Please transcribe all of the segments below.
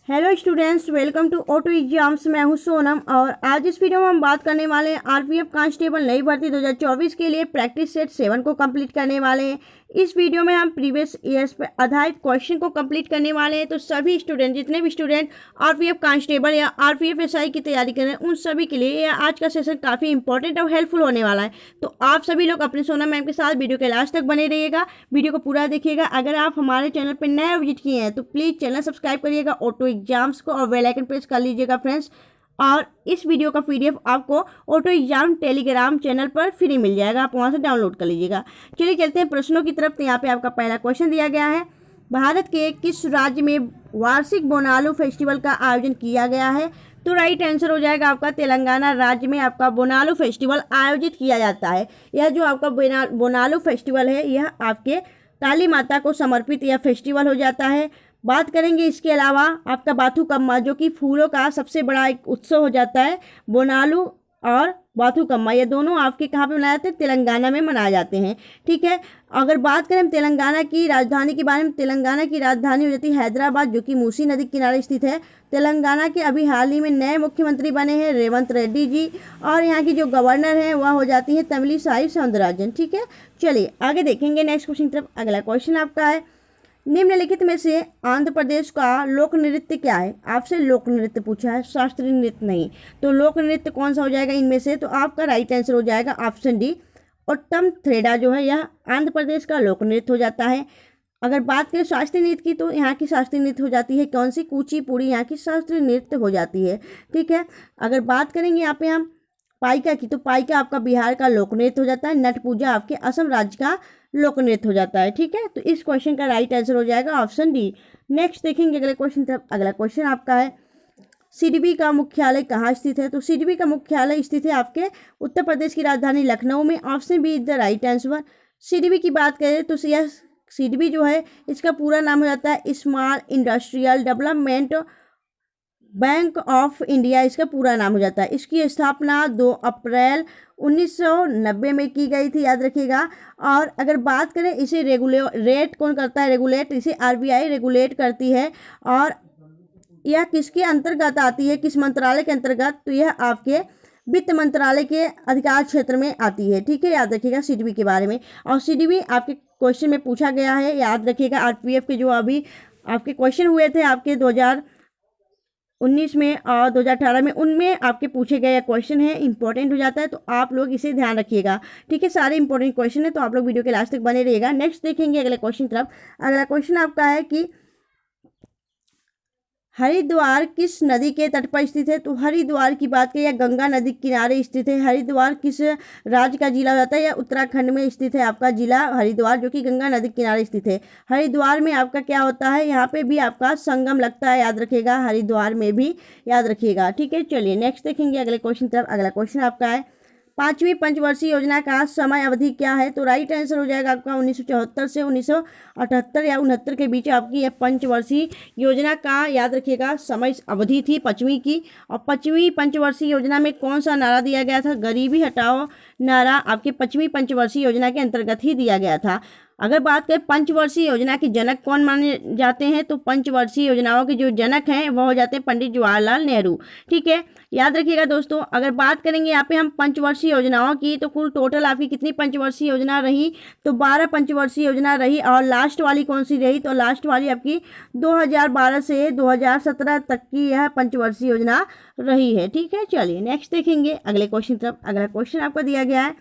Hello students, welcome to auto exams. मैं हूं सोनम और आज इस वीडियो में हम बात करने वाले हैं आरपीएफ कांस्टेबल नई भर्ती 2024 के लिए प्रैक्टिस सेट 7 को कंप्लीट करने वाले हैं। इस वीडियो में हम प्रीवियस ईयर्स पर आधारित क्वेश्चन को कंप्लीट करने वाले हैं। तो सभी स्टूडेंट, जितने भी स्टूडेंट आरपीएफ कांस्टेबल या आरपीएफ एसआई की तैयारी कर रहे हैं, उन सभी के लिए आज का सेशन काफ़ी इंपॉर्टेंट और हेल्पफुल होने वाला है। तो आप सभी लोग अपने सोनम मैम के साथ वीडियो के लास्ट तक बने रहिएगा, वीडियो को पूरा देखिएगा। अगर आप हमारे चैनल पर नया विजिट किए हैं तो प्लीज़ चैनल सब्सक्राइब करिएगा ऑटो एग्जाम्स को और बेल आइकन प्रेस कर लीजिएगा फ्रेंड्स। और इस वीडियो का पीडीएफ आपको ऑटो एग्जाम टेलीग्राम चैनल पर फ्री मिल जाएगा, आप वहां से डाउनलोड कर लीजिएगा। चलिए चलते हैं प्रश्नों की तरफ। तो यहाँ पे आपका पहला क्वेश्चन दिया गया है, भारत के किस राज्य में वार्षिक बोनालू फेस्टिवल का आयोजन किया गया है? तो राइट आंसर हो जाएगा आपका तेलंगाना राज्य में आपका बोनालू फेस्टिवल आयोजित किया जाता है। यह जो आपका बोनालू फेस्टिवल है, यह आपके काली माता को समर्पित यह फेस्टिवल हो जाता है। बात करेंगे इसके अलावा आपका बाथुकम्मा, जो कि फूलों का सबसे बड़ा एक उत्सव हो जाता है। बोनालू और बाथुकम्मा ये दोनों आपके कहाँ पे मनाए जाते हैं? तेलंगाना में मनाए जाते हैं। ठीक है, अगर बात करें तेलंगाना की राजधानी के बारे में, तेलंगाना की राजधानी हो जाती है हैदराबाद, जो कि मूसी नदी के किनारे स्थित है। तेलंगाना के अभी हाल ही में नए मुख्यमंत्री बने हैं रेवंत रेड्डी जी, और यहाँ की जो गवर्नर हैं वह हो जाती है तमिलिसाई सौंदरराजन। ठीक है, चलिए आगे देखेंगे नेक्स्ट क्वेश्चन की तरफ। अगला क्वेश्चन आपका है, निम्नलिखित में से आंध्र प्रदेश का लोक नृत्य क्या है? आपसे लोक नृत्य पूछा है, शास्त्रीय नृत्य नहीं। तो लोक नृत्य कौन सा हो जाएगा इनमें से? तो आपका राइट आंसर हो जाएगा ऑप्शन डी, ओट्टम थ्रेडा जो है यह आंध्र प्रदेश का लोक नृत्य हो जाता है। अगर बात करें शास्त्रीय नृत्य की, तो यहाँ की शास्त्रीय नृत्य हो जाती है कौन सी? कुचिपुड़ी यहाँ की शास्त्रीय नृत्य हो जाती है। ठीक है, अगर बात करेंगे यहाँ पे हम पाइका की, तो पाइका आपका बिहार का लोक नृत्य हो जाता है। नट पूजा आपके असम राज्य का लोक नृत्य हो जाता है। ठीक है, तो इस क्वेश्चन का राइट आंसर हो जाएगा ऑप्शन डी। नेक्स्ट देखेंगे अगले क्वेश्चन तरफ। अगला क्वेश्चन आपका है, सीडीबी का मुख्यालय कहाँ स्थित है? तो सीडीबी का मुख्यालय स्थित है आपके उत्तर प्रदेश की राजधानी लखनऊ में। Option B is the right answer. CDB की बात करें तो यह सीडीबी जो है इसका पूरा नाम हो जाता है small industrial development bank of India, इसका पूरा नाम हो जाता है। इसकी स्थापना 2 अप्रैल 1990 में की गई थी, याद रखिएगा। और अगर बात करें इसे रेगुलेट कौन करता है? रेगुलेट इसे आरबीआई रेगुलेट करती है। और यह किसके अंतर्गत आती है, किस मंत्रालय के अंतर्गत? तो यह आपके वित्त मंत्रालय के अधिकार क्षेत्र में आती है। ठीक है, याद रखिएगा सीडीबी के बारे में। और सीडीबी आपके क्वेश्चन में पूछा गया है, याद रखिएगा। आरपीएफ के जो अभी आपके क्वेश्चन हुए थे आपके 2019 में और 2018 में, उनमें आपके पूछे गए क्वेश्चन है, इंपॉर्टेंट हो जाता है। तो आप लोग इसे ध्यान रखिएगा। ठीक है, सारे इंपॉर्टेंट क्वेश्चन है, तो आप लोग वीडियो के लास्ट तक बने रहिएगा। नेक्स्ट देखेंगे अगले क्वेश्चन तरफ। अगला क्वेश्चन आपका है कि हरिद्वार किस नदी के तट पर स्थित है? तो हरिद्वार की बात करें, या गंगा नदी के किनारे स्थित है। हरिद्वार किस राज्य का जिला हो जाता है? या उत्तराखंड में स्थित है आपका जिला हरिद्वार, जो कि गंगा नदी के किनारे स्थित है। हरिद्वार में आपका क्या होता है? यहाँ पे भी आपका संगम लगता है, याद रखिएगा। हरिद्वार में भी याद रखिएगा। ठीक है, चलिए नेक्स्ट देखेंगे अगले क्वेश्चन तरफ। अगला क्वेश्चन आपका है, 5वीं पंचवर्षीय योजना का समय अवधि क्या है? तो राइट आंसर हो जाएगा आपका 1974 से 1978 या 69 के बीच आपकी यह पंचवर्षीय योजना का, याद रखिएगा, समय अवधि थी 5वीं की। और 5वीं पंचवर्षीय योजना में कौन सा नारा दिया गया था? गरीबी हटाओ नारा आपके 5वीं पंचवर्षीय योजना के अंतर्गत ही दिया गया था। अगर बात करें पंचवर्षीय योजना के जनक कौन माने जाते हैं, तो पंचवर्षीय योजनाओं के जो जनक हैं वह हो जाते हैं पंडित जवाहरलाल नेहरू। ठीक है, याद रखिएगा दोस्तों। अगर बात करेंगे यहाँ पे हम पंचवर्षीय योजनाओं की, तो कुल टोटल आपकी कितनी पंचवर्षीय योजना रही? तो 12 पंचवर्षीय योजना रही। और लास्ट वाली कौन सी रही? तो लास्ट वाली आपकी 2012 से 2017 तक की यह पंचवर्षीय योजना रही है। ठीक है, चलिए नेक्स्ट देखेंगे अगले क्वेश्चन तरफ। अगला क्वेश्चन आपको दिया गया है,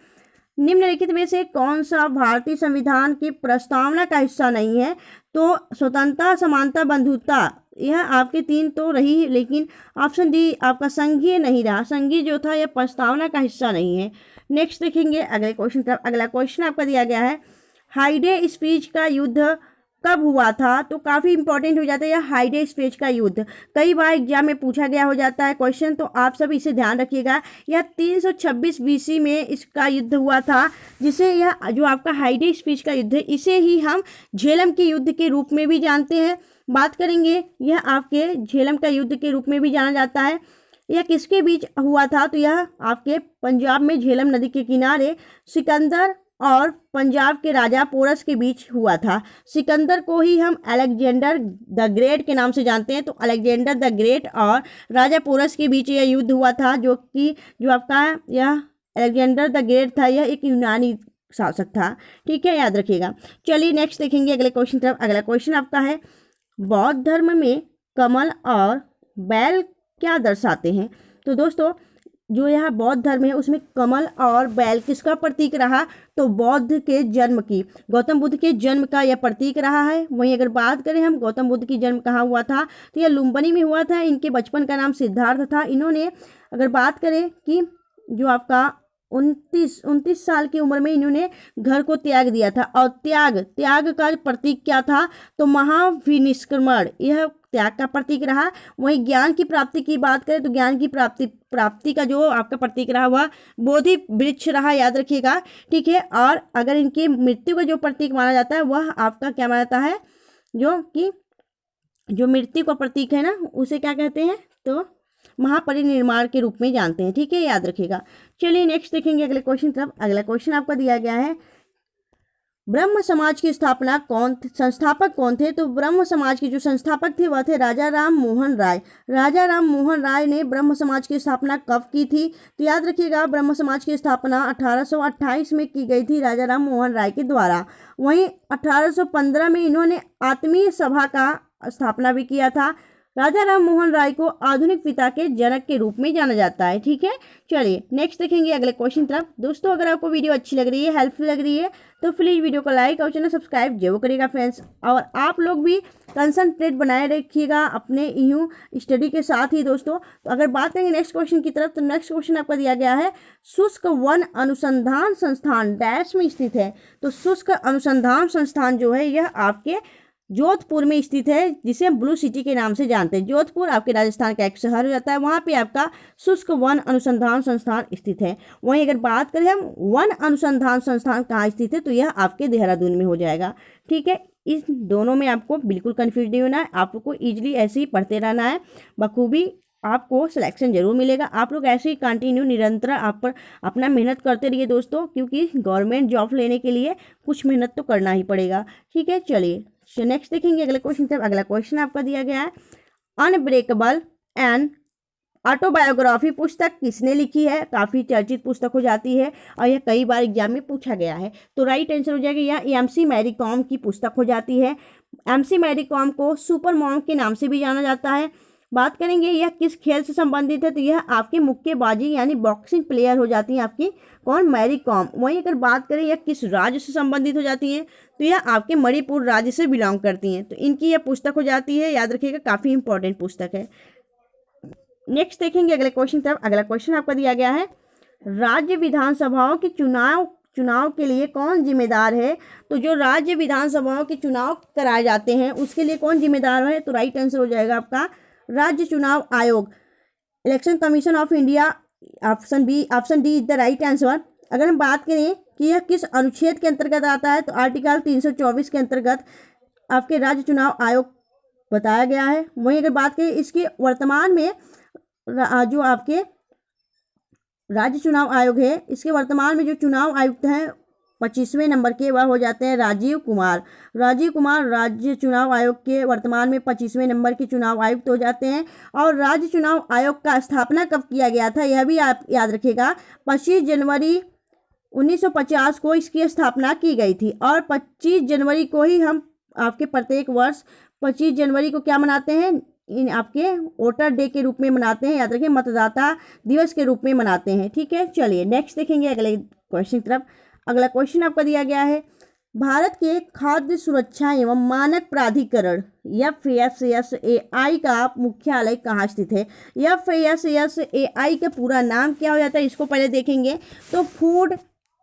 निम्नलिखित में से कौन सा भारतीय संविधान की प्रस्तावना का हिस्सा नहीं है? तो स्वतंत्रता, समानता, बंधुता, यह आपके 3 तो रही, लेकिन ऑप्शन डी आपका संघीय नहीं रहा। संघीय जो था यह प्रस्तावना का हिस्सा नहीं है। नेक्स्ट देखेंगे अगले क्वेश्चन तरफ। अगला क्वेश्चन आपका दिया गया है, हाइडे स्पीच का युद्ध कब हुआ था? तो काफ़ी इंपॉर्टेंट हो जाता है यह हाइडे स्पीच का युद्ध, कई बार एग्जाम में पूछा गया हो जाता है क्वेश्चन, तो आप सब इसे ध्यान रखिएगा। यह 326 बीसी में इसका युद्ध हुआ था, जिसे यह जो आपका हाइडे स्पीच का युद्ध है, इसे ही हम झेलम के युद्ध के रूप में भी जानते हैं। बात करेंगे, यह आपके झेलम का युद्ध के रूप में भी जाना जाता है। यह किसके बीच हुआ था? तो यह आपके पंजाब में झेलम नदी के किनारे सिकंदर और पंजाब के राजा पोरस के बीच हुआ था। सिकंदर को ही हम अलेक्जेंडर द ग्रेट के नाम से जानते हैं। तो अलेक्जेंडर द ग्रेट और राजा पोरस के बीच यह युद्ध हुआ था, जो आपका यह अलेक्जेंडर द ग्रेट था, यह एक यूनानी शासक था। ठीक है, याद रखिएगा। चलिए नेक्स्ट देखेंगे अगले क्वेश्चन तरफ। अगला क्वेश्चन आपका है, बौद्ध धर्म में कमल और बैल क्या दर्शाते हैं? तो दोस्तों, जो यह बौद्ध धर्म है उसमें कमल और बैल किसका प्रतीक रहा? तो बौद्ध के जन्म की, गौतम बुद्ध के जन्म का यह प्रतीक रहा है। वहीं अगर बात करें हम गौतम बुद्ध की जन्म कहाँ हुआ था, तो यह लुम्बिनी में हुआ था। इनके बचपन का नाम सिद्धार्थ था। इन्होंने, अगर बात करें कि जो आपका 29 साल की उम्र में इन्होंने घर को त्याग दिया था, और त्याग का प्रतीक क्या था? तो महाविनिष्क्रमण, यह त्याग का प्रतीक रहा। वहीं ज्ञान की प्राप्ति की बात करें तो ज्ञान की प्राप्ति का जो आपका प्रतीक रहा वह बोधि वृक्ष रहा, याद रखिएगा। ठीक है, और अगर इनकी मृत्यु का जो प्रतीक माना जाता है वह आपका क्या माना जाता है? जो मृत्यु का प्रतीक है ना, उसे क्या कहते हैं? तो महापरिनिर्वाण के रूप में जानते हैं। ठीक है, याद रखिएगा। चलिए नेक्स्ट देखेंगे अगले क्वेश्चन तरफ। अगला क्वेश्चन आपका दिया गया है, ब्रह्म समाज की संस्थापक कौन थे? तो ब्रह्म समाज के जो संस्थापक थे वह थे राजा राम मोहन राय। राजा राम मोहन राय ने ब्रह्म समाज की स्थापना कब की थी? तो याद रखिएगा, ब्रह्म समाज की स्थापना 1828 में की गई थी राजा राम मोहन राय के द्वारा। वहीं 1815 में इन्होंने आत्मीय सभा का स्थापना भी किया था। राजा राम मोहन राय को आधुनिक पिता के जनक के रूप में जाना जाता है। ठीक है, चलिए नेक्स्ट देखेंगे अगले क्वेश्चन तरफ। दोस्तों, अगर आपको वीडियो अच्छी लग रही है, हेल्पफुल लग रही है, तो प्लीज़ वीडियो को लाइक और चैनल सब्सक्राइब जरूर करिएगा फ्रेंड्स। और आप लोग भी कंसंट्रेट बनाए रखिएगा अपने यूँ स्टडी के साथ ही दोस्तों। तो अगर बात करेंगे नेक्स्ट क्वेश्चन की तरफ, तो नेक्स्ट क्वेश्चन आपका दिया गया है, शुष्क वन अनुसंधान संस्थान डैश में स्थित है? तो शुष्क अनुसंधान संस्थान जो है यह आपके जोधपुर में स्थित है, जिसे हम ब्लू सिटी के नाम से जानते हैं। जोधपुर आपके राजस्थान का एक शहर हो जाता है, वहाँ पे आपका शुष्क वन अनुसंधान संस्थान स्थित है। वहीं अगर बात करें हम वन अनुसंधान संस्थान कहाँ स्थित है, तो यह आपके देहरादून में हो जाएगा। ठीक है, इस दोनों में आपको बिल्कुल कन्फ्यूज नहीं होना है, आपको ईजिली ऐसे ही पढ़ते रहना है, बखूबी आपको सिलेक्शन जरूर मिलेगा। आप लोग ऐसे ही कंटिन्यू निरंतर आप पर अपना मेहनत करते रहिए दोस्तों, क्योंकि गवर्नमेंट जॉब लेने के लिए कुछ मेहनत तो करना ही पड़ेगा। ठीक है, चलिए नेक्स्ट देखेंगे अगले क्वेश्चन तरफ। अगला क्वेश्चन आपका दिया गया है, अनब्रेकेबल एंड ऑटोबायोग्राफी पुस्तक किसने लिखी है? काफ़ी चर्चित पुस्तक हो जाती है और यह कई बार एग्जाम में पूछा गया है। तो राइट आंसर हो जाएगा यह एमसी मैरी कॉम की पुस्तक हो जाती है। एमसी मैरी कॉम को सुपर मॉम के नाम से भी जाना जाता है। बात करेंगे यह किस खेल से संबंधित है, तो यह आपकी मुक्केबाजी यानी बॉक्सिंग प्लेयर हो जाती हैं आपकी, कौन? मैरी कॉम। वहीं अगर बात करें यह किस राज्य से संबंधित हो जाती हैं, तो यह आपके मणिपुर राज्य से बिलोंग करती हैं। तो इनकी यह पुस्तक हो जाती है, याद रखिएगा, काफ़ी इंपॉर्टेंट पुस्तक है। नेक्स्ट देखेंगे अगले क्वेश्चन तरफ। अगला क्वेश्चन आपका दिया गया है, राज्य विधानसभाओं के चुनाव के लिए कौन जिम्मेदार है? तो जो राज्य विधानसभाओं के चुनाव कराए जाते हैं उसके लिए कौन जिम्मेदार है? तो राइट आंसर हो जाएगा आपका राज्य चुनाव आयोग, election commission of India. Option D is the right answer. अगर हम बात करें कि यह किस अनुच्छेद के अंतर्गत आता है, तो आर्टिकल 324 के अंतर्गत आपके राज्य चुनाव आयोग बताया गया है। वहीं अगर बात करें इसके वर्तमान में जो आपके राज्य चुनाव आयोग है, इसके वर्तमान में जो चुनाव आयुक्त हैं 25वें नंबर के, वह हो जाते हैं राजीव कुमार। राजीव कुमार राज्य चुनाव आयोग के वर्तमान में 25वें नंबर के चुनाव आयुक्त हो जाते हैं। और राज्य चुनाव आयोग का स्थापना कब किया गया था, यह भी आप याद रखिएगा, 25 जनवरी 1950 को इसकी स्थापना की गई थी। और 25 जनवरी को ही हम आपके प्रत्येक वर्ष 25 जनवरी को क्या मनाते हैं, इन आपके वोटर डे के रूप में मनाते हैं, याद रखिए, मतदाता दिवस के रूप में मनाते हैं। ठीक है, चलिए नेक्स्ट देखेंगे अगले क्वेश्चन की तरफ। अगला क्वेश्चन आपका दिया गया है, भारत के खाद्य सुरक्षा एवं मानक प्राधिकरण FSSAI का मुख्यालय कहाँ स्थित है? FSSAI का पूरा नाम क्या हो जाता है, इसको पहले देखेंगे। तो food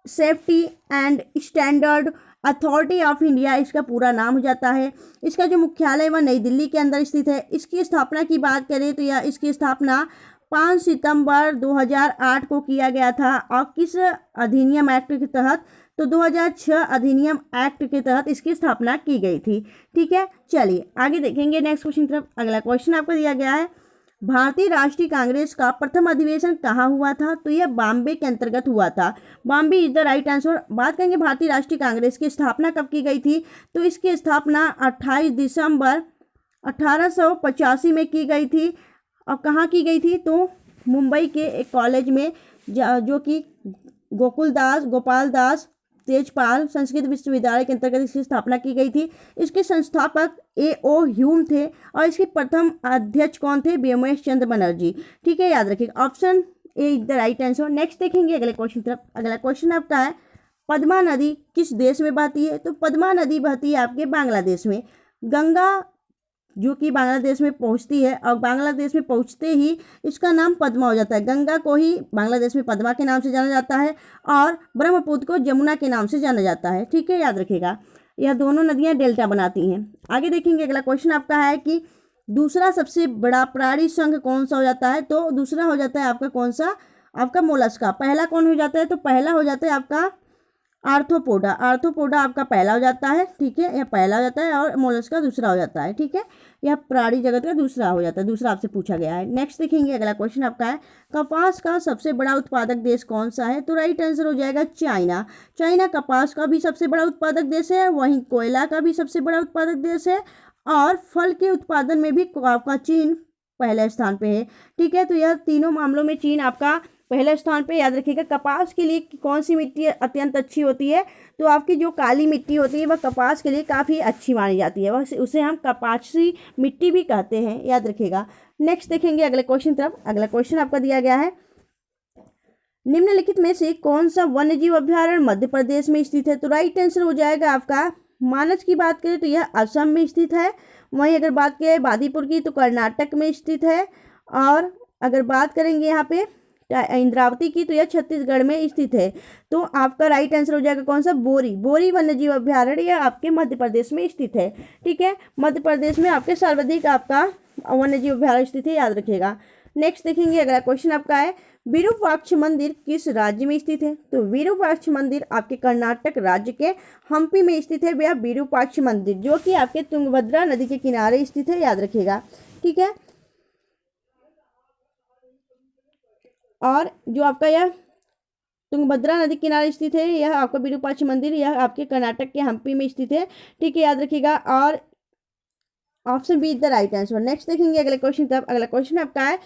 safety and standard authority of India इसका पूरा नाम हो जाता है। इसका जो मुख्यालय वह नई दिल्ली के अंदर स्थित है। इसकी स्थापना की बात करें तो यह इसकी स्थापना 5 सितंबर 2008 को किया गया था। और किस अधिनियम एक्ट के तहत, तो 2006 अधिनियम एक्ट के तहत इसकी स्थापना की गई थी। ठीक है, चलिए आगे देखेंगे नेक्स्ट क्वेश्चन तरफ। अगला क्वेश्चन आपको दिया गया है, भारतीय राष्ट्रीय कांग्रेस का प्रथम अधिवेशन कहाँ हुआ था? तो यह बॉम्बे के अंतर्गत हुआ था। Bombay is the right answer. बात करेंगे भारतीय राष्ट्रीय कांग्रेस की स्थापना कब की गई थी? तो इसकी स्थापना 28 दिसंबर 1885 में की गई थी। और कहाँ की गई थी? तो मुंबई के एक कॉलेज में, जो कि गोपाल दास तेजपाल संस्कृत विश्वविद्यालय के अंतर्गत इसकी स्थापना की गई थी। इसके संस्थापक A.O. ह्यूम थे और इसके प्रथम अध्यक्ष कौन थे? व्योमेश चंद्र बनर्जी। ठीक है, याद रखिएगा, option A is the right answer. Next देखेंगे अगले क्वेश्चन तरफ। अगला क्वेश्चन आपका है, पद्मा नदी किस देश में बहती है? तो पद्मा नदी बहती है आपके बांग्लादेश में। गंगा जो कि बांग्लादेश में पहुंचती है और बांग्लादेश में पहुंचते ही इसका नाम पद्मा हो जाता है। गंगा को ही बांग्लादेश में पद्मा के नाम से जाना जाता है और ब्रह्मपुत्र को जमुना के नाम से जाना जाता है। ठीक है, याद रखिएगा, यह दोनों नदियां डेल्टा बनाती हैं। आगे देखेंगे, अगला क्वेश्चन आपका है कि दूसरा सबसे बड़ा प्राणी संघ कौन सा हो जाता है? तो दूसरा हो जाता है आपका कौन सा? आपका मोलस्का। पहला कौन हो जाता है? तो पहला हो जाता है आपका आर्थ्रोपोडा। आर्थ्रोपोडा आपका पहला हो जाता है। ठीक है, यह पहला हो जाता है और मोलस्का दूसरा हो जाता है। ठीक है, यह प्राणी जगत का दूसरा हो जाता है, दूसरा आपसे पूछा गया है। नेक्स्ट देखेंगे, अगला क्वेश्चन आपका है, कपास का सबसे बड़ा उत्पादक देश कौन सा है? तो राइट आंसर हो जाएगा चाइना। चाइना कपास का भी सबसे बड़ा उत्पादक देश है, वहीं कोयला का भी सबसे बड़ा उत्पादक देश है और फल के उत्पादन में भी आपका चीन पहले स्थान पे है। ठीक है, तो यह तीनों मामलों में चीन आपका पहले स्थान पे। याद रखिएगा, कपास के लिए कौन सी मिट्टी अत्यंत अच्छी होती है? तो आपकी जो काली मिट्टी होती है वह कपास के लिए काफ़ी अच्छी मानी जाती है, वह उसे हम कपासी मिट्टी भी कहते हैं। याद रखिएगा। नेक्स्ट देखेंगे अगले क्वेश्चन तरफ। अगला क्वेश्चन आपका दिया गया है, निम्नलिखित में से कौन सा वन्यजीव अभ्यारण्य मध्य प्रदेश में स्थित है? तो राइट आंसर हो जाएगा आपका मानस की बात करें तो यह असम में स्थित है। वहीं अगर बात करें बादीपुर की तो कर्नाटक में स्थित है। और अगर बात करेंगे यहाँ पे इंद्रावती की तो यह छत्तीसगढ़ में स्थित है। तो आपका राइट आंसर हो जाएगा कौन सा? बोरी वन्यजीव अभ्यारण्य, यह आपके मध्य प्रदेश में स्थित है। ठीक है, मध्य प्रदेश में आपके सर्वाधिक आपका वन्यजीव अभ्यारण्य स्थित है, याद रखिएगा। नेक्स्ट देखेंगे, अगला क्वेश्चन आपका है, विरूपाक्ष मंदिर किस राज्य में स्थित है? तो विरूपाक्ष मंदिर आपके कर्नाटक राज्य के हम्पी में स्थित है। वह विरूपाक्ष मंदिर जो कि आपके तुंगभद्रा नदी के किनारे स्थित है, याद रखिएगा। ठीक है, और जो आपका यह तुंगभद्रा नदी किनारे स्थित है, यह आपका विरूपाक्ष मंदिर, यह आपके कर्नाटक के हम्पी में स्थित है। ठीक है, याद रखिएगा, और option B is the right answer. Next देखेंगे अगले क्वेश्चन तब। अगला क्वेश्चन आपका है,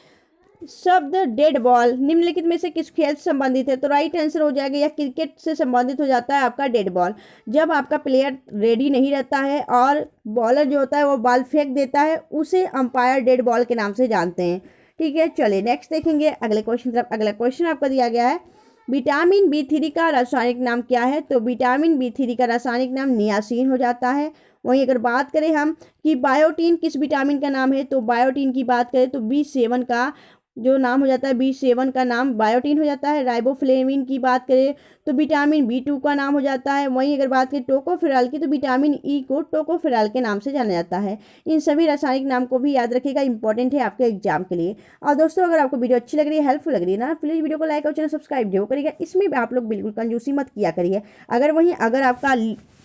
शब्द डेड बॉल निम्नलिखित में से किस खेल से संबंधित है? तो राइट आंसर हो जाएगा यह क्रिकेट से संबंधित हो जाता है आपका डेड बॉल। जब आपका प्लेयर रेडी नहीं रहता है और बॉलर जो होता है वो बॉल फेंक देता है, उसे अंपायर डेड बॉल के नाम से जानते हैं। ठीक है, चलिए नेक्स्ट देखेंगे अगले क्वेश्चन तरफ। अगला क्वेश्चन आपका दिया गया है, विटामिन B3 का रासायनिक नाम क्या है? तो विटामिन B3 का रासायनिक नाम नियासिन हो जाता है। वहीं अगर बात करें हम कि बायोटीन किस विटामिन का नाम है, तो बायोटीन की बात करें तो B7 का जो नाम हो जाता है, B7 का नाम बायोटीन हो जाता है। राइबोफ्लेविन की बात करें तो विटामिन B2 का नाम हो जाता है। वहीं अगर बात करें टोकोफेरॉल की तो विटामिन E को टोकोफेरॉल के नाम से जाना जाता है। इन सभी रासायनिक नाम को भी याद रखिएगा, इंपॉर्टेंट है आपके एग्जाम के लिए। और दोस्तों, अगर आपको वीडियो अच्छी लग रही है, हेल्पफुल लग रही है ना, प्लीज़ वीडियो को लाइक और चैनल सब्सक्राइब जरूर करिएगा। इसमें भी आप लोग बिल्कुल कंजूसी मत किया करिए। अगर आपका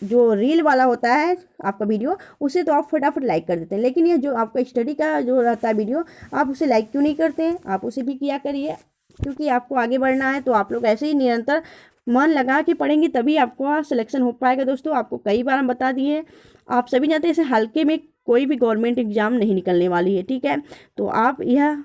जो रील वाला होता है आपका वीडियो, उसे तो आप फटाफट लाइक कर देते हैं, लेकिन ये जो आपका स्टडी का जो रहता है वीडियो, आप उसे लाइक क्यों नहीं करते हैं? आप उसे भी किया करिए, क्योंकि आपको आगे बढ़ना है। तो आप लोग ऐसे ही निरंतर मन लगा के पढ़ेंगे तभी आपको सिलेक्शन हो पाएगा। दोस्तों, आपको कई बार हम बता दिए, आप सभी जानते हैं, ऐसे हल्के में कोई भी गवर्नमेंट एग्जाम नहीं निकलने वाली है। ठीक है, तो आप यह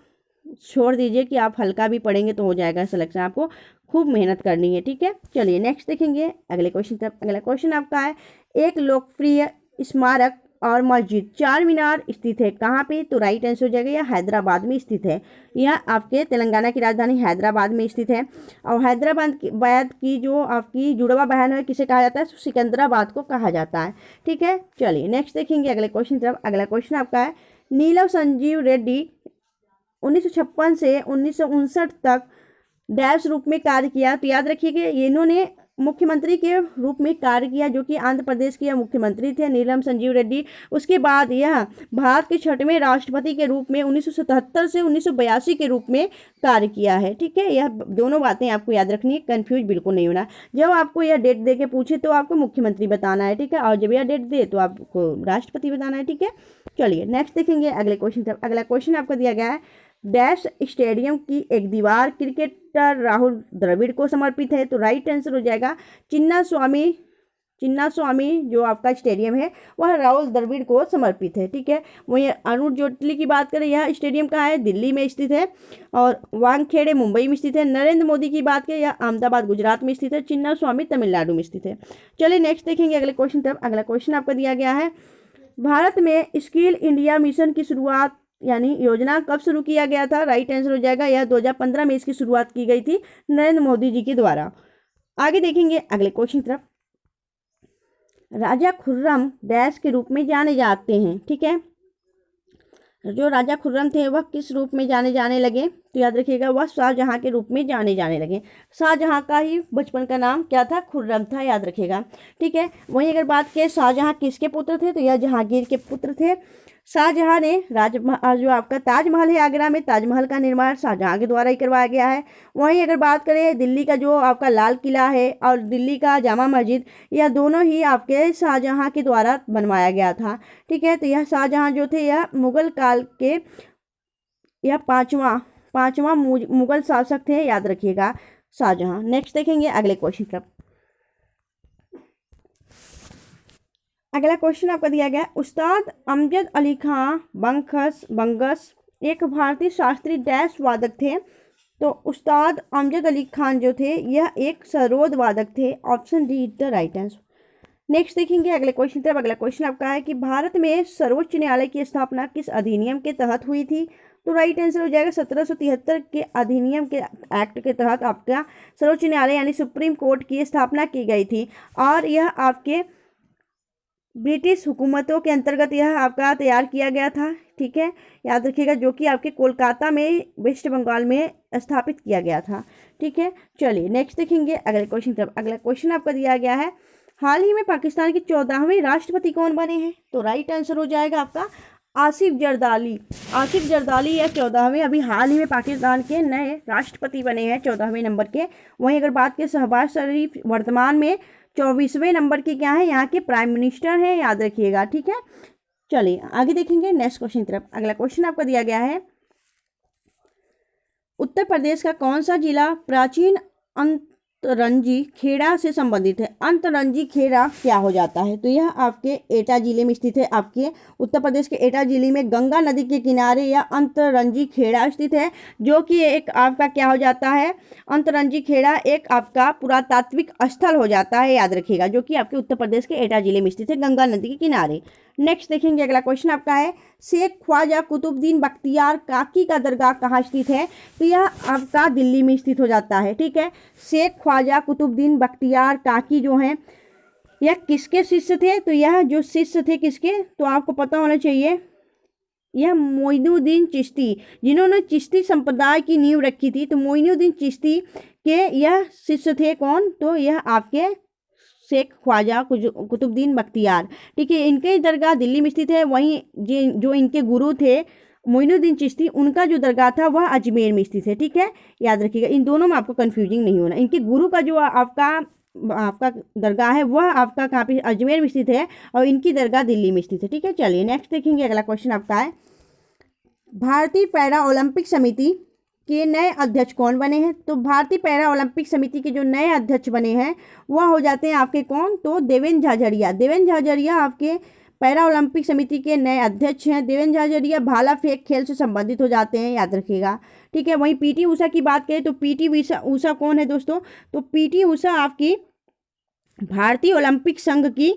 छोड़ दीजिए कि आप हल्का भी पढ़ेंगे तो हो जाएगा सिलेक्शन, आपको खूब मेहनत करनी है। ठीक है, चलिए नेक्स्ट देखेंगे अगले क्वेश्चन तक। अगला क्वेश्चन आपका है, एक लोकप्रिय स्मारक और मस्जिद चार मीनार स्थित है कहाँ पे? तो राइट आंसर हो जाएगा यह हैदराबाद में स्थित है। यह आपके तेलंगाना की राजधानी हैदराबाद में स्थित है। और हैदराबाद की जो आपकी जुड़वा बहन है, किसे कहा जाता है? सिकंदराबाद को कहा जाता है। ठीक है, चलिए नेक्स्ट देखेंगे अगले क्वेश्चन तरफ। अगला क्वेश्चन आपका है, नीलम संजीव रेड्डी 1956 से 1959 तक डैश रूप में कार्य किया। तो याद रखिए कि इन्होंने मुख्यमंत्री के रूप में कार्य किया, जो कि आंध्र प्रदेश के मुख्यमंत्री थे नीलम संजीव रेड्डी। उसके बाद यह भारत के 6वें राष्ट्रपति के रूप में 1977 से 1982 के रूप में कार्य किया है। ठीक है, यह दोनों बातें आपको याद रखनी है, कंफ्यूज बिल्कुल नहीं होना। जब आपको यह डेट दे के पूछे तो आपको मुख्यमंत्री बताना है। ठीक है, और जब यह डेट दे तो आपको राष्ट्रपति बताना है। ठीक है, चलिए नेक्स्ट देखेंगे अगले क्वेश्चन तरफ। अगला क्वेश्चन आपको दिया गया है, डैश स्टेडियम की एक दीवार क्रिकेटर राहुल द्रविड़ को समर्पित है? तो राइट आंसर हो जाएगा चिन्ना स्वामी जो आपका स्टेडियम है वह राहुल द्रविड़ को समर्पित है। ठीक है, वहीं अरुण जेटली की बात करें, यह स्टेडियम कहाँ है? दिल्ली में स्थित है। और वानखेड़े मुंबई में स्थित है। नरेंद्र मोदी की बात करें, यह अहमदाबाद गुजरात में स्थित है। चिन्ना स्वामी तमिलनाडु में स्थित है। चलिए नेक्स्ट देखेंगे अगले क्वेश्चन तरफ। अगला क्वेश्चन आपका दिया गया है, भारत में स्किल इंडिया मिशन की शुरुआत यानी योजना कब शुरू किया गया था? राइट आंसर हो जाएगा, यह 2015 में इसकी शुरुआत की गई थी नरेंद्र मोदी जी के द्वारा। आगे देखेंगे अगले क्वेश्चन तरफ। राजा खुर्रम डैश के रूप में जाने जाते हैं? ठीक है, जो राजा खुर्रम थे वह किस रूप में जाने लगे? तो याद रखिएगा, वह शाहजहां के रूप में जाने लगे। शाहजहां का ही बचपन का नाम क्या था? खुर्रम था, याद रखिएगा। ठीक है, वहीं अगर बात करें शाहजहां किसके पुत्र थे? तो यह जहांगीर के पुत्र थे। शाहजहां ने जो आपका ताजमहल है आगरा में, ताजमहल का निर्माण शाहजहां के द्वारा ही करवाया गया है। वहीं अगर बात करें दिल्ली का जो आपका लाल किला है और दिल्ली का जामा मस्जिद, यह दोनों ही आपके शाहजहां के द्वारा बनवाया गया था। ठीक है, तो यह शाहजहां जो थे यह मुगल काल के यह पांचवा मुगल शासक थे, याद रखिएगा शाहजहां। नेक्स्ट देखेंगे अगले क्वेश्चन पर। अगला क्वेश्चन आपका दिया गया, उस्ताद अमजद अली खां बंगस एक भारतीय शास्त्रीय डैश वादक थे? तो उस्ताद अमजद अली खान जो थे यह एक सरोद वादक थे। Option D is the right answer. Next देखेंगे अगले क्वेश्चन तरफ। अगला क्वेश्चन आपका है कि भारत में सर्वोच्च न्यायालय की स्थापना किस अधिनियम के तहत हुई थी? तो राइट आंसर हो जाएगा 1773 के अधिनियम के एक्ट के तहत आपका सर्वोच्च न्यायालय यानी सुप्रीम कोर्ट की स्थापना की गई थी। और यह आपके ब्रिटिश हुकूमतों के अंतर्गत यह आपका तैयार किया गया था। ठीक है, याद रखिएगा, जो कि आपके कोलकाता में वेस्ट बंगाल में स्थापित किया गया था। ठीक है, चलिए नेक्स्ट देखेंगे अगले क्वेश्चन तरफ। अगला क्वेश्चन आपका दिया गया है, हाल ही में पाकिस्तान के 14वें राष्ट्रपति कौन बने हैं? तो राइट आंसर हो जाएगा आपका आसिफ जरदारी या 14वें अभी हाल ही में पाकिस्तान के नए राष्ट्रपति बने हैं 14वें नंबर के। वहीं अगर बात करें शहबाज शरीफ वर्तमान में 24वें नंबर के क्या है, यहाँ के प्राइम मिनिस्टर हैं, याद रखिएगा। ठीक है, चलिए आगे देखेंगे नेक्स्ट क्वेश्चन तरफ। अगला क्वेश्चन आपका दिया गया है, उत्तर प्रदेश का कौन सा जिला प्राचीन अंतरंजी खेड़ा से संबंधित है? अंतरंजी खेड़ा क्या हो जाता है? तो यह आपके एटा जिले में स्थित है। आपके उत्तर प्रदेश के एटा जिले में गंगा नदी के किनारे यह अंतरंजी खेड़ा स्थित है, जो कि एक आपका क्या हो जाता है? अंतरंजी खेड़ा एक आपका पुरातात्विक स्थल हो जाता है, याद रखिएगा, जो कि आपके उत्तर प्रदेश के एटा जिले में स्थित है, गंगा नदी के किनारे। नेक्स्ट देखेंगे अगला क्वेश्चन आपका है, शेख ख्वाजा कुतुबुद्दीन बख्तियार काकी का दरगाह कहाँ स्थित है? तो यह आपका दिल्ली में स्थित हो जाता है। ठीक है, शेख ख्वाजा कुतुबुद्दीन बख्तियार काकी जो हैं यह किसके शिष्य थे? तो यह जो शिष्य थे किसके, तो आपको पता होना चाहिए, यह मोइनुद्दीन चिश्ती, जिन्होंने चिश्ती संप्रदाय की नींव रखी थी। तो मोइनुद्दीन चिश्ती के यह शिष्य थे कौन? तो यह आपके शेख ख्वाजा कुतुबुद्दीन बख्तियार। ठीक है, इनके दरगाह दिल्ली में स्थित है। वहीं जो इनके गुरु थे मोइनुद्दीन चिश्ती, उनका जो दरगाह था वह अजमेर में स्थित है। ठीक है, याद रखिएगा, इन दोनों में आपको कंफ्यूजिंग नहीं होना। इनके गुरु का जो आपका दरगाह है वह आपका कहाँ पे? अजमेर में स्थित है, और इनकी दरगाह दिल्ली में स्थित है। ठीक है, चलिए नेक्स्ट देखेंगे अगला क्वेश्चन आपका है, भारतीय पैरा ओलंपिक समिति के नए अध्यक्ष कौन बने हैं? तो भारतीय पैरा ओलंपिक समिति के जो नए अध्यक्ष बने हैं वह हो जाते हैं आपके कौन? तो देवेंद्र झाझड़िया आपके पैरा ओलंपिक समिति के नए अध्यक्ष हैं। देवेंद्र झाझड़िया भाला फेंक खेल से संबंधित हो जाते हैं, याद रखिएगा। ठीक है, वहीं पीटी ऊषा की बात करें तो पीटी ऊषा कौन है दोस्तों? तो पीटी ऊषा आपकी भारतीय ओलंपिक संघ की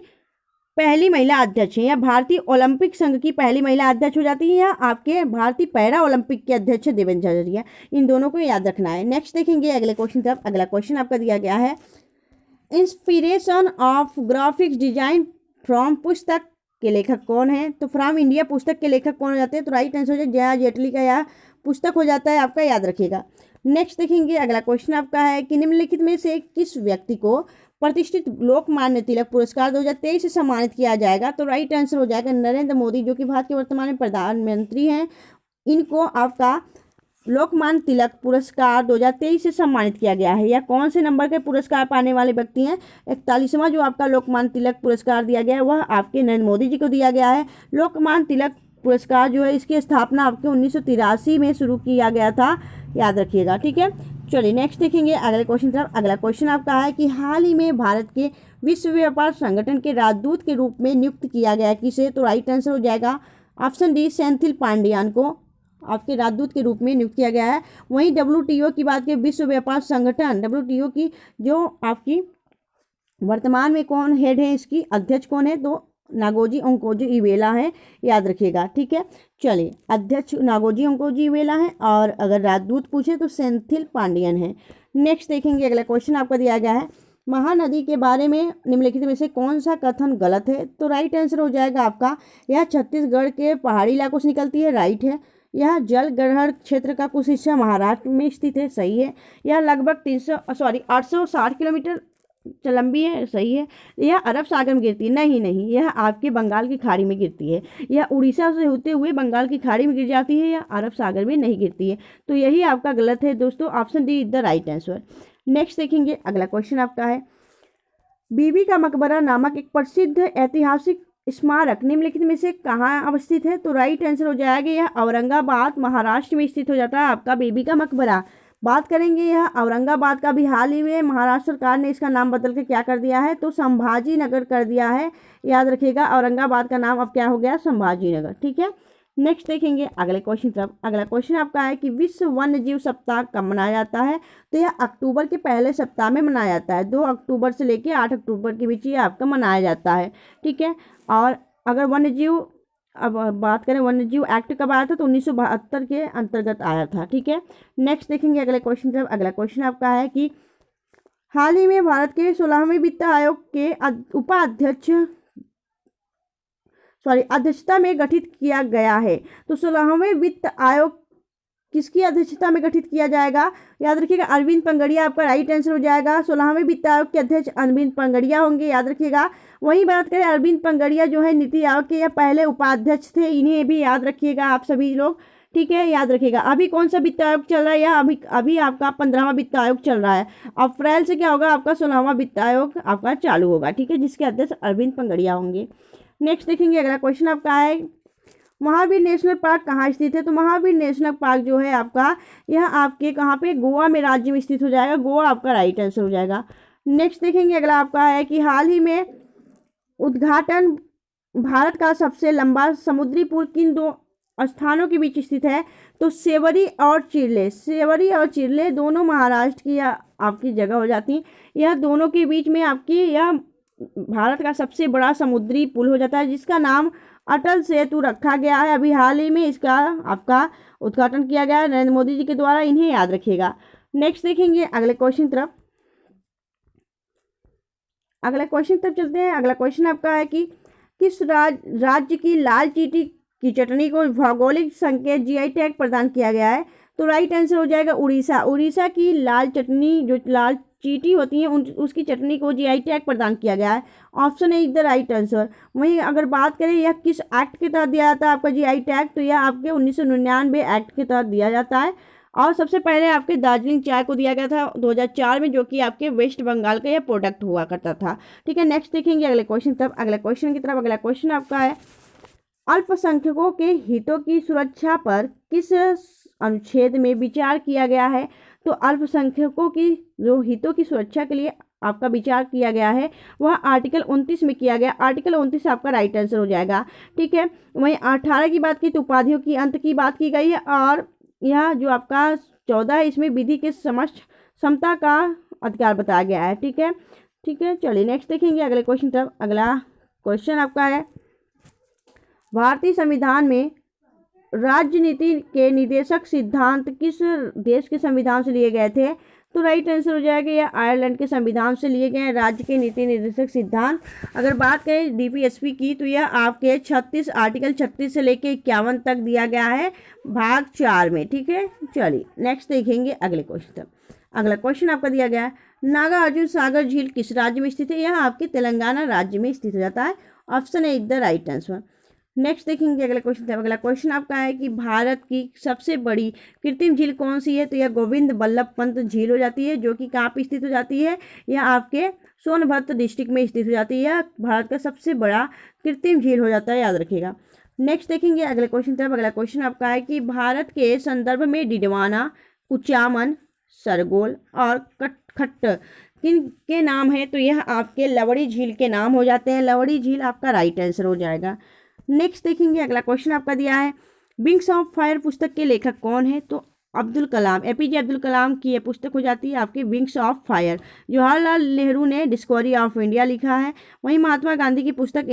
पहली महिला अध्यक्ष है, या भारतीय ओलंपिक संघ की पहली महिला अध्यक्ष हो जाती है, या आपके भारतीय पैरा ओलंपिक के अध्यक्ष देवेंद्र झाझड़िया। इन दोनों को याद रखना है। नेक्स्ट देखेंगे अगले क्वेश्चन तरफ। अगला क्वेश्चन आपका दिया गया है, inspiration of graphics design from पुस्तक के लेखक कौन है? तो फ्रॉम इंडिया पुस्तक के लेखक कौन हो जाते हैं? तो राइट आंसर हो जाए जया जेटली का यह पुस्तक हो जाता है आपका, याद रखिएगा। नेक्स्ट देखेंगे अगला क्वेश्चन आपका है कि निम्नलिखित में से किस व्यक्ति को प्रतिष्ठित लोकमान्य तिलक पुरस्कार 2023 से सम्मानित किया जाएगा? तो राइट आंसर हो जाएगा नरेंद्र मोदी, जो कि भारत के वर्तमान में प्रधानमंत्री हैं। इनको आपका लोकमान्य तिलक पुरस्कार 2023 से सम्मानित किया गया है। यह कौन से नंबर के पुरस्कार पाने वाले व्यक्ति हैं? 41वां जो आपका लोकमान्य तिलक पुरस्कार दिया गया है वह आपके नरेंद्र मोदी जी को दिया गया है। लोकमान्य तिलक पुरस्कार जो है इसकी स्थापना आपके 1983 में शुरू किया गया था, याद रखिएगा। ठीक है, चलिए नेक्स्ट देखेंगे अगले क्वेश्चन तरफ। अगला क्वेश्चन आपका है कि हाल ही में भारत के विश्व व्यापार संगठन के राजदूत के रूप में नियुक्त किया गया किसे? तो राइट आंसर हो जाएगा ऑप्शन डी, सेंथिल पांडियान को आपके राजदूत के रूप में नियुक्त किया गया है। वहीं WTO की बात करें, विश्व व्यापार संगठन WTO की जो आपकी वर्तमान में कौन हेड है, इसकी अध्यक्ष कौन है? तो नागोजी ओंकोजी इवेला है, याद रखिएगा। ठीक है, चलिए अध्यक्ष नागोजी ओंकोजी इवेला है और अगर राजदूत पूछे तो सेंथिल पांडियन है। नेक्स्ट देखेंगे अगला क्वेश्चन आपका दिया गया है, महानदी के बारे में निम्नलिखित में से कौन सा कथन गलत है? तो राइट आंसर हो जाएगा आपका, यह छत्तीसगढ़ के पहाड़ी इलाकों से निकलती है, राइट है। यह जल ग्रहण क्षेत्र का कुछ हिस्सा महाराष्ट्र में स्थित है, सही है। यह लगभग 860 किलोमीटर लंबी है, सही है। यह अरब सागर में गिरती है, नहीं, यह आपके बंगाल की खाड़ी में गिरती है। यह उड़ीसा से होते हुए बंगाल की खाड़ी में गिर जाती है, या अरब सागर में नहीं गिरती है। तो यही आपका गलत है दोस्तों, option D is the right answer. Next देखेंगे अगला क्वेश्चन आपका है, बीबी का मकबरा नामक एक प्रसिद्ध ऐतिहासिक स्मारक निम्नलिखित में से कहाँ अवस्थित है? तो राइट आंसर हो जाएगा यह औरंगाबाद महाराष्ट्र में स्थित हो जाता है आपका बीबी का मकबरा। बात करेंगे यह औरंगाबाद का भी हाल ही में महाराष्ट्र सरकार ने इसका नाम बदल के क्या कर दिया है? तो संभाजी नगर कर दिया है, याद रखिएगा। औरंगाबाद का नाम अब क्या हो गया? संभाजी नगर। ठीक है, नेक्स्ट देखेंगे अगले क्वेश्चन तरफ। अगला क्वेश्चन आपका है कि विश्व वन्य जीव सप्ताह कब मनाया जाता है? तो यह अक्टूबर के पहले सप्ताह में मनाया जाता है, 2 अक्टूबर से लेकर 8 अक्टूबर के बीच ये आपका मनाया जाता है। ठीक है, और अगर वन्य जीव, अब बात करें वन्य जीव एक्ट कब आया था? तो 1972 के अंतर्गत आया था। ठीक है, नेक्स्ट देखेंगे अगले क्वेश्चन तरफ। अगला क्वेश्चन आपका है कि हाल ही में भारत के 16वें वित्त आयोग के अध्यक्षता में गठित किया गया है। तो 16वें वित्त आयोग किसकी अध्यक्षता में गठित किया जाएगा? याद रखिएगा अरविंद पंगड़िया आपका राइट आंसर हो जाएगा। 16वें वित्त आयोग के अध्यक्ष अरविंद पंगड़िया होंगे, याद रखिएगा। वहीं बात करें अरविंद पंगड़िया जो है नीति आयोग के, यह पहले उपाध्यक्ष थे, इन्हें भी याद रखिएगा आप सभी लोग। ठीक है, याद रखिएगा। अभी कौन सा वित्त आयोग चल रहा है? या अभी आपका 15वां वित्त आयोग चल रहा है। अप्रैल से क्या होगा? आपका 16वां वित्त आयोग आपका चालू होगा। ठीक है, जिसके अध्यक्ष अरविंद पंगड़िया होंगे। नेक्स्ट देखेंगे अगला क्वेश्चन आपका है, महावीर नेशनल पार्क कहाँ स्थित है? तो महावीर नेशनल पार्क जो है आपका, यह आपके कहाँ पे? गोवा में राज्य में स्थित हो जाएगा। गोवा आपका राइट आंसर हो जाएगा। नेक्स्ट देखेंगे अगला आपका है कि हाल ही में उद्घाटन भारत का सबसे लंबा समुद्री पुल किन 2 स्थानों के बीच स्थित है? तो सेवरी और चिरले दोनों महाराष्ट्र की आपकी जगह हो जाती हैं। यह दोनों के बीच में आपकी यह भारत का सबसे बड़ा समुद्री पुल हो जाता है, जिसका नाम अटल सेतु रखा गया है। अभी हाल ही में इसका आपका उद्घाटन किया गया है नरेंद्र मोदी जी के द्वारा, इन्हें याद रखिएगा। नेक्स्ट देखेंगे अगले क्वेश्चन तरफ। अगला क्वेश्चन तरफ चलते हैं। अगला क्वेश्चन आपका है कि किस राज्य की लाल चींटी की चटनी को भौगोलिक संकेत GI टैग प्रदान किया गया है? तो राइट आंसर हो जाएगा उड़ीसा। उड़ीसा की लाल चटनी, जो लाल चींटी होती है, उसकी चटनी को GI टैग प्रदान किया गया है। Option A is the right answer. वहीं अगर बात करें यह किस एक्ट के तहत दिया जाता है आपका GI टैग? तो यह आपके 1999 एक्ट के तहत दिया जाता है। और सबसे पहले आपके दार्जिलिंग चाय को दिया गया था 2004 में, जो कि आपके वेस्ट बंगाल का यह प्रोडक्ट हुआ करता था। ठीक है, नेक्स्ट देखेंगे अगले क्वेश्चन तरफ। अगला क्वेश्चन की तरफ। अगला क्वेश्चन आपका है, अल्पसंख्यकों के हितों की सुरक्षा पर किस अनुच्छेद में विचार किया गया है? तो अल्पसंख्यकों की जो हितों की सुरक्षा के लिए आपका विचार किया गया है, वह आर्टिकल 29 में किया गया। आर्टिकल 29 आपका राइट आंसर हो जाएगा। ठीक है, वहीं 18 की बात की तो उपाधियों की अंत की बात की गई है, और यह जो आपका 14 है, इसमें विधि के समक्ष समता का अधिकार बताया गया है। ठीक है, चलिए नेक्स्ट देखेंगे अगले क्वेश्चन तरफ। अगला क्वेश्चन आपका है, भारतीय संविधान में राजनीति के निर्देशक सिद्धांत किस देश के संविधान से लिए गए थे? तो राइट आंसर हो जाएगा यह आयरलैंड के संविधान से लिए गए राज्य के नीति निर्देशक सिद्धांत। अगर बात करें DPSP की, तो यह आपके आर्टिकल 36 से लेकर 51 तक दिया गया है भाग 4 में। ठीक है, चलिए नेक्स्ट देखेंगे अगले क्वेश्चन तक। अगला क्वेश्चन आपका दिया गया है, नागार्जुन सागर झील किस राज्य में स्थित है? यह आपके तेलंगाना राज्य में स्थित हो जाता है। Option A is the right answer. Next देखेंगे अगला क्वेश्चन। अगला क्वेश्चन आपका है कि भारत की सबसे बड़ी कृत्रिम झील कौन सी है? तो यह गोविंद बल्लभ पंत झील हो जाती है, जो कि कहाँ पे स्थित हो जाती है? यह आपके सोनभद्र डिस्ट्रिक्ट में स्थित हो जाती है। यह भारत का सबसे बड़ा कृत्रिम झील हो जाता है, याद रखिएगा। नेक्स्ट देखेंगे अगले क्वेश्चन तरफ। अगला क्वेश्चन आपका है कि भारत के संदर्भ में डिडवाना, कुचामन, सरगोल और कटखट किन के नाम है? तो यह आपके लवड़ी झील के नाम हो जाते हैं। लवड़ी झील आपका राइट आंसर हो जाएगा। नेक्स्ट देखेंगे अगला क्वेश्चन आपका दिया है विंग्स ऑफ फायर पुस्तक के लेखक कौन है? तो अब्दुल कलाम, एपीजे अब्दुल कलाम की यह पुस्तक हो जाती है आपकी wings of fire. Jawaharlal Nehru ने डिस्कवरी ऑफ इंडिया लिखा है। वहीं महात्मा गांधी की पुस्तक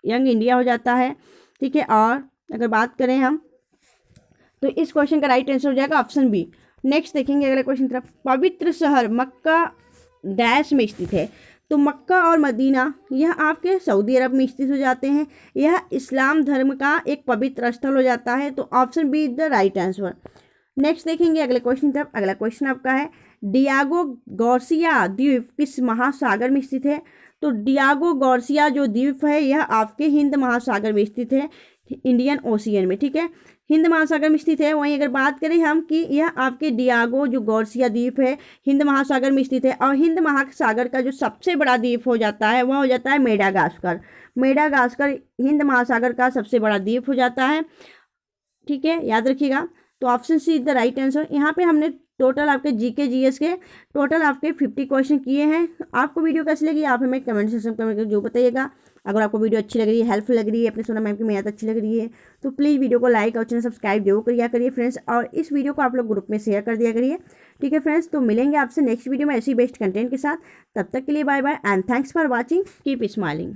यंग इंडिया हो जाता है। ठीक है, और अगर बात करें हम तो इस क्वेश्चन का राइट आंसर हो जाएगा ऑप्शन बी। नेक्स्ट देखेंगे अगले क्वेश्चन तरफ। पवित्र शहर मक्का डैश में स्थित है? तो मक्का और मदीना यह आपके सऊदी अरब में स्थित हो जाते हैं। यह इस्लाम धर्म का एक पवित्र स्थल हो जाता है। तो option B is the right answer. Next देखेंगे अगले क्वेश्चन तरफ। अगला क्वेश्चन आपका है डियागो गार्सिया द्वीप किस महासागर में स्थित है? तो डियागो गार्सिया जो द्वीप है यह आपके हिंद महासागर में स्थित है, इंडियन ओशियन में। ठीक है, हिंद महासागर में स्थित है। वहीं अगर बात करें हम कि यह आपके डियागो जो गार्सिया द्वीप है हिंद महासागर में स्थित है। और हिंद महासागर का जो सबसे बड़ा द्वीप हो जाता है वह हो जाता है मेडागास्कर। मेडागास्कर हिंद महासागर का सबसे बड़ा द्वीप हो जाता है। ठीक है, याद रखिएगा। तो option C is the right answer. यहाँ पे हमने टोटल आपके जीके जीएस के टोटल आपके 50 क्वेश्चन किए हैं। आपको वीडियो कैसी लगी आप हमें कमेंट सेक्शन में जो बताइएगा। अगर आपको वीडियो अच्छी लग रही है, हेल्पफुल लग रही है, अपने सोनम मैम की मेहनत अच्छी लग रही है तो प्लीज़ वीडियो को लाइक और चैनल सब्सक्राइब जरूर करिए फ्रेंड्स। और इस वीडियो को आप लोग ग्रुप में शेयर कर दिया करिए। ठीक है फ्रेंड्स, तो मिलेंगे आपसे नेक्स्ट वीडियो में ऐसी बेस्ट कंटेंट के साथ। तब तक के लिए bye bye and thanks for watching, keep smiling.